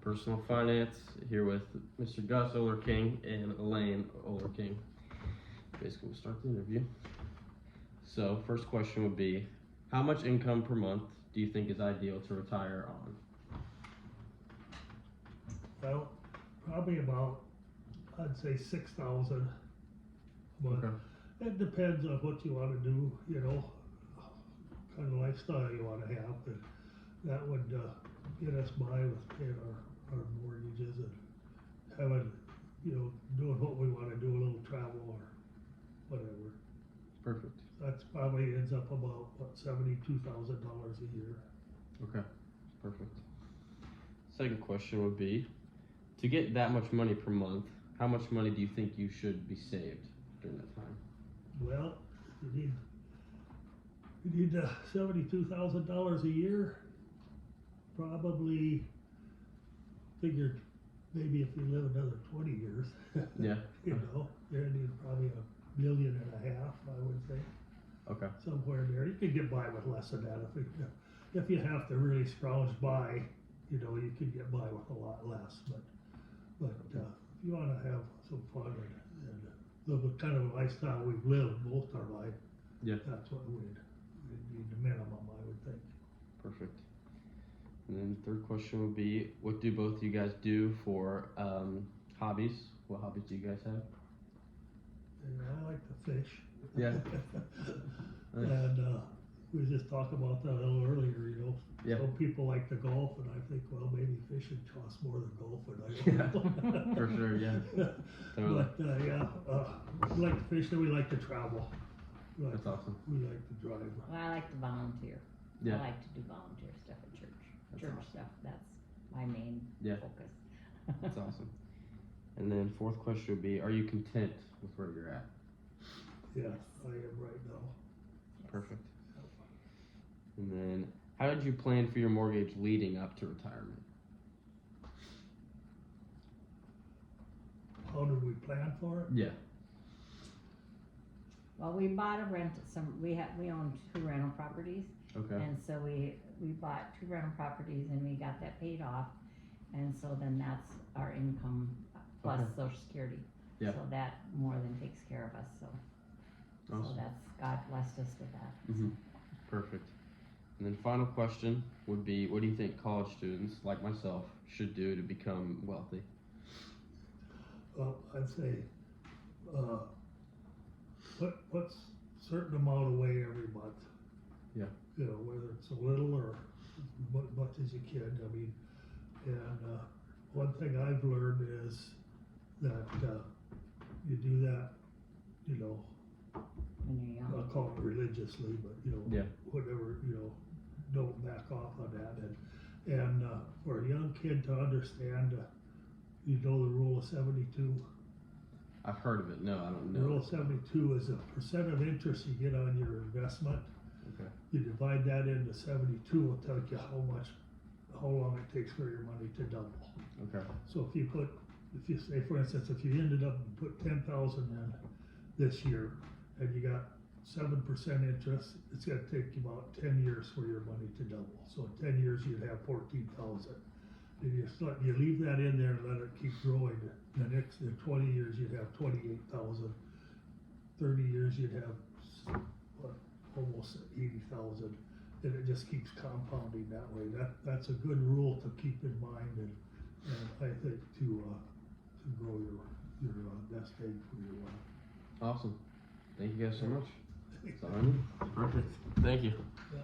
Personal Finance, here with Mr. Gus Oehlerking and Elaine Oehlerking. Basically, we'll start the interview. So, first question would be, how much income per month do you think is ideal to retire on? Well, probably about, I'd say 6,000. But Okay. it depends on what you want to do, you know, kind of lifestyle you want to have. And that would get us by with paying our mortgages and having, you know, doing what we want to do, a little travel or whatever. Perfect. That's probably ends up about, what, $72,000 a year. Okay, perfect. Second question would be, to get that much money per month, how much money do you think you should be saved during that time? Well, you need $72,000 a year. Probably figured maybe if you live another 20 years, Yeah. you know, you need probably $1.5 million, I would think. Okay. Somewhere there. You could get by with less than that if you have to really scrounge by, you know, you could get by with a lot less. But if you want to have some fun and live the kind of lifestyle we've lived most our life, Yeah. that's what we'd need the minimum, I would think. Perfect. And then third question would be, what do both of you guys do for hobbies? What hobbies do you guys have? And I like to fish. Yeah. And we were just talking about that a little earlier, you know. Yeah. Some people like to golf, and I think, well, maybe fishing costs more than golfing. I don't know. For sure, yeah. Totally. But we like to fish, and we like to travel. That's awesome. We like to drive. Well, I like to volunteer. Yeah. I like to do volunteer stuff at church. That's Church awesome. stuff, that's my main focus. That's awesome. And then fourth question would be, are you content with where you're at? Yes, I am right now. Yes. Perfect. And then, how did you plan for your mortgage leading up to retirement? How did we plan for it? Yeah. Well, we bought we own 2 rental properties. Okay. And so we bought 2 rental properties and we got that paid off. And so then that's our income plus Okay. Social Security. Yeah. So that more than takes care of us, so. Awesome. So that's, God blessed us with that. Mm-hmm. Perfect. And then final question would be, what do you think college students, like myself, should do to become wealthy? Well, I'd say, put certain amount away every month. Yeah. You know, whether it's a little or as much as you can. I mean, and one thing I've learned is that you do that, you know, When you're young. I'll call it religiously, but you know, Yeah. whatever, you know, don't back off on that. And for a young kid to understand, you know, the rule of 72. I've heard of it. No, I don't The know. rule of 72 is a percent of interest you get on your investment. Okay. You divide that into 72, will tell you how long it takes for your money to double. Okay. So if you say, for instance, if you ended up and put 10,000 in this year, and you got 7% interest, it's going to take you about 10 years for your money to double. So in 10 years, you'd have 14,000. If you leave that in there and let it keep growing, in 20 years, you'd have 28,000. 30 years, you'd have almost 80,000. And it just keeps compounding that way. That's a good rule to keep in mind, and I think to grow your nest egg for your life. Awesome. Thank you guys so much. That's all I need. Perfect. Thank you. Yeah.